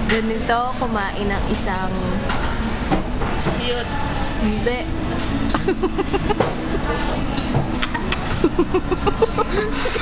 Ganito kumain ng isang... Cute. Hindi.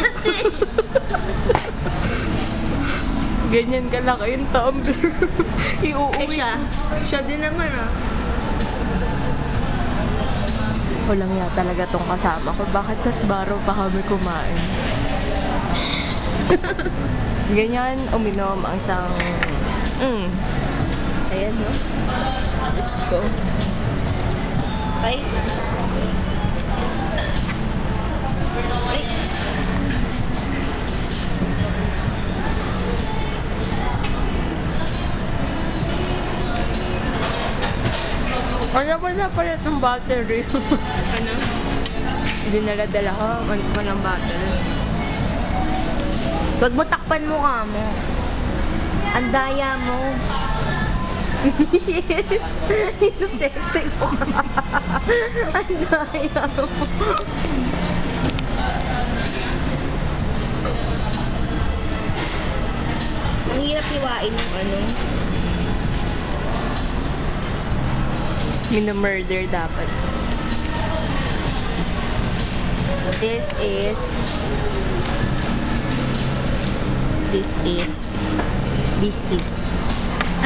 Kasi, Ganyan kalaki yung tumbler. Iuuwi. siya din naman ah. Walang ya talaga tong kasama ko. Bakit sa Sbarro pa kami kumain? Ganyan, uminom ang isang... Ayan, no? Diyos ko. Ay. Ay. Ano ba na pala itong battery? Ano? Dinala-dala ko. Walang battery. Wag mo takpan mo ka mo. Ang daya mo. Yes. Inosente mo ka. Ang daya mo. Ang hirap iwain yung ano. Minamurder dapat. This is...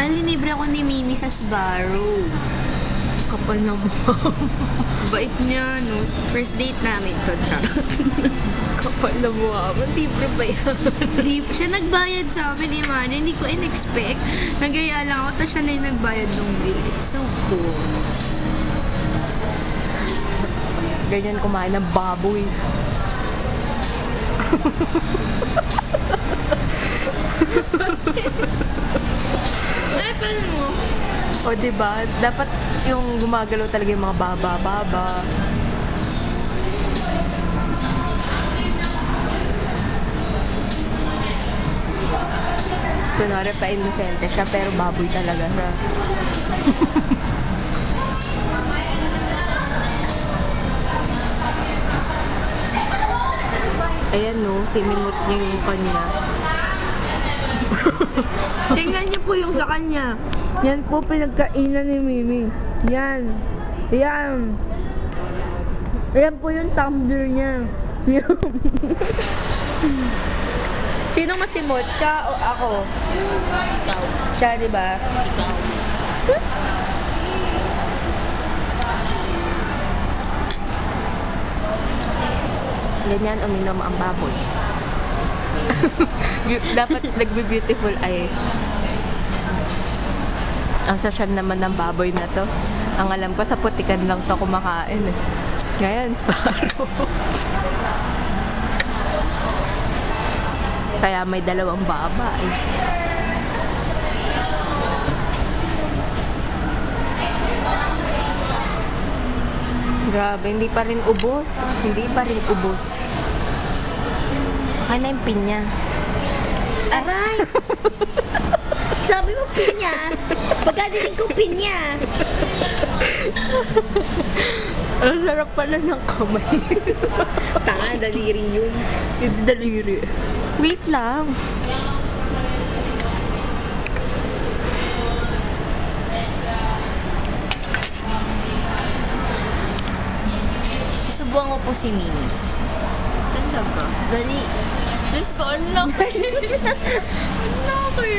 Linibre ako ni Mimi sa Sbarro. Kapal na mukha. Bait niya, no? First date namin to, charot. Kapal na mukha. Libre ba yan? Siya nagbayad sa amin, imagine. Hindi ko in-expect. Nagaya lang ako, tapos siya na yung nagbayad ng bill. It's so cool. Ganyan kumain ng baboy. Ay, paano mo? O diba? Dapat yung gumagalaw talaga yung mga baba. Kunwari pa inosente siya pero baboy talaga siya. Ayan no, sinimot niya yung kanya. Tingnan niyo po yung sa kanya. Yan po pinagkainan ni Mimi. Yan. Yan. Yan po yung tumbler niya. Yan. Sino masimot? Siya o ako? Ikaw. Siya, di ba? Ikaw. Ganyan uminom ang baboy. Dapat nagbe-beautiful eyes. Ang sasyam naman ng baboy na to. Ang alam ko sa putikan lang to kumakain eh. Ngayon, Sbarro. Kaya may dalawang baba eh. Grabe, hindi pa rin ubos. Hindi pa rin ubos. Okay na yung pinya. Aray! Sabi mo pinya. Pagkadinig ko pinya. Ang sarap pala ng kamay. Tanga, daliri yun. Hindi daliri. Wait lang. Susubuan ko po si Mimi. Talaga? Dali. Diyos ko, ang laki. Ang laki.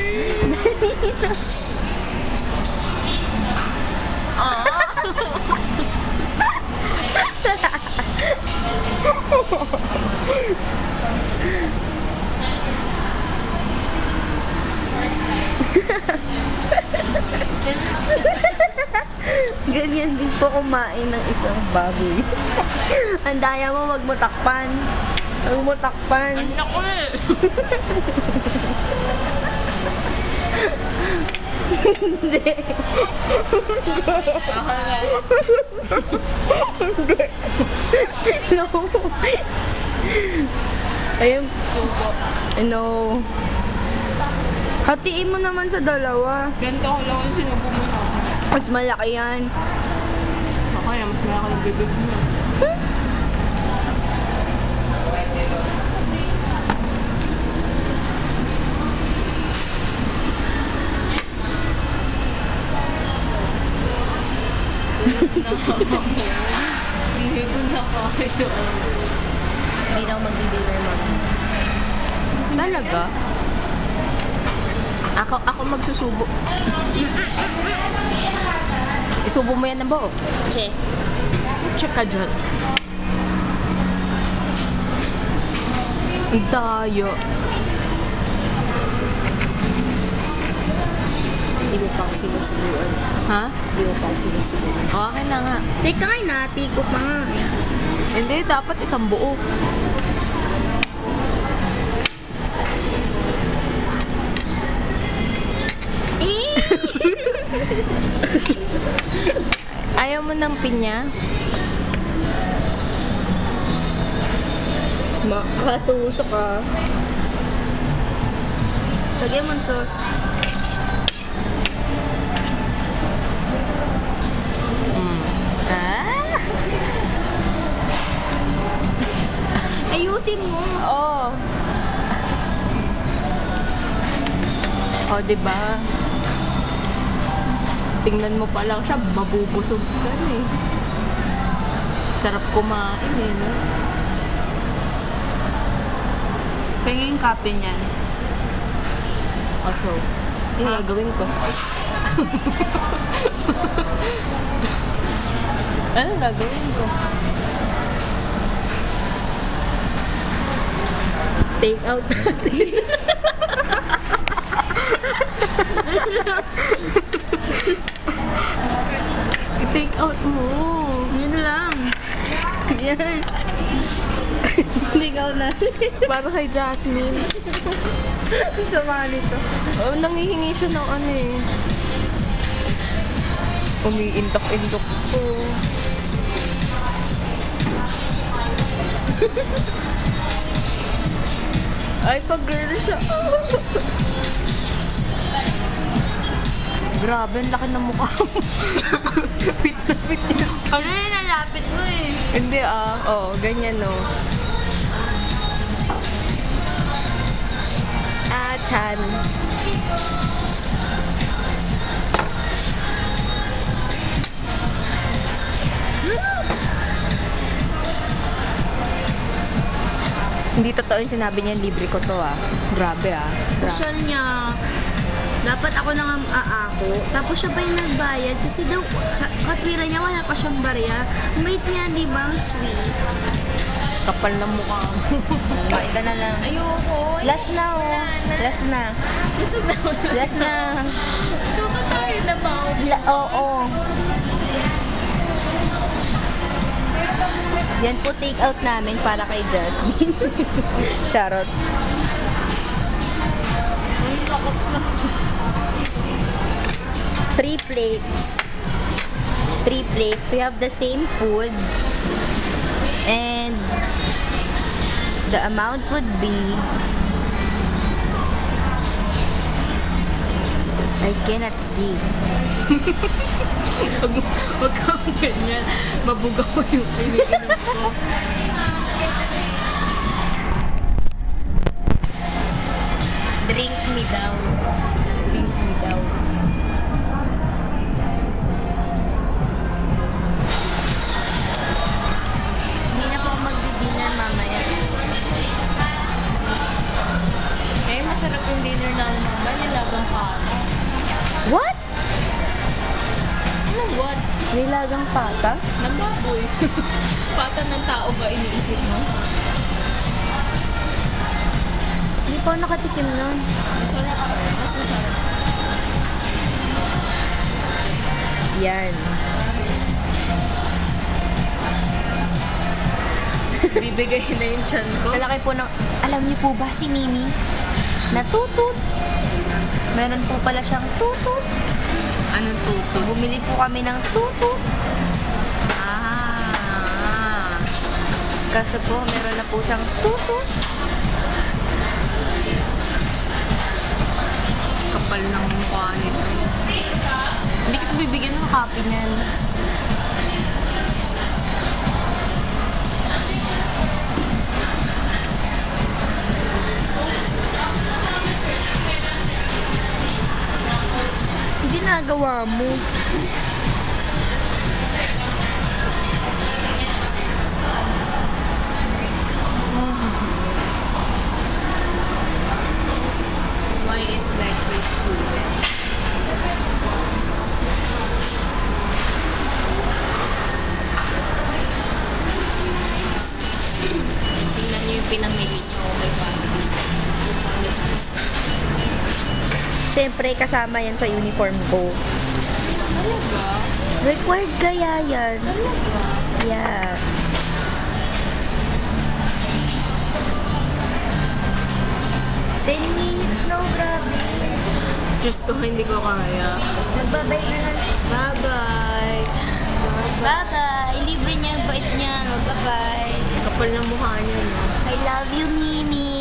Ganyan din po kumain ng isang baboy. Ang daya mo, wag mo takpan. Wag mo takpan. Ang laki. Hindi. No. Ayun. Subo. No. Hatiin mo naman sa dalawa. Ganito ko lang yung sinubo mo na. Mas malaki yan. Okay, mas malaki yung bibig mo. Hindi na ako magdi-dinner, mami. Talaga? Ako magsusubo. Isubo mo yan ng buo. Che. Check ka dyan. Ang dayo. Hindi mo pa ako sinusubuan. Ha? Hindi mo pa ako sinusubuan. Okay na nga. Teka nga, natiko pa nga. Hindi, dapat isang buo. Ayaw mo ng pinya? Makatusok ka. Lagyan mo ng sauce. Ah! Ayusin mo. Oo. Oh, diba? Tingnan mo pa lang siya, mabubusog ka na eh. Sarap kumain eh, no? Pingin kape niyan. Also, ano gagawin ko? Anong gagawin ko? Take out natin. Take out mo. Yun lang. Yan. Ligaw na. Para kay Jasmine. Sama nito. Oh, nangihingi siya ng ano eh. Umiintok-intok ko. Ay, pag-girl siya. Grabe, ang laki ng mukha mo. Fit na fit yun. Ano yung nalapit mo eh? Hindi ganyan no. Chan. Hindi totoo yung sinabi niya, libre ko to ah. Grabe ah. Social niya. Dapat ako nang aako. Tapos siya pa yung nagbayad. Kasi daw, sa katwiran niya, wala pa siyang barya. Mate niya, di ba? Ang sweet. Kapal ng mukha mo. Kumain ka na lang. Ayoko. Last na oh. Last na. Gusto na. Last na. Tayo na ba? Oo. Yan po take out namin para kay Jasmine. Charot. Three plates. We have the same food. And the amount would be, I cannot see. Huwag kang ganyan. Mabuga ko yung iniinom ko. Drink me down. Drink me daw. Hindi na po ako magdi-dinner mamaya. Eh, masarap yung dinner namin mama. Nilagang pata. What? Ano what? Nilagang pata? Ng baboy. Pata ng tao ba iniisip mo? Hindi pa ako nakatikim nun. Masarap. Mas masarap. Yan. Bibigay na yung chan ko. Lalaki po ng... Alam niyo po ba si Mimi? Natutut. Meron po pala siyang tutut. Anong tuto? Bumili po kami ng tutut. Ah. Kaso po, meron na po siyang tutut. Kapal ng mukha nito. Hindi kita bibigyan ng copy niyan. Ginagawa mo. Siyempre, kasama yan sa uniform ko. Required kaya yan. Yeah. Ten minutes, no, grabe. Diyos ko, hindi ko kaya. Nagbabay na lang. Bye-bye. Bye-bye. Libre niya, bait niya. Bye-bye. Kapal na mukha niya, no? I love you, Mimi.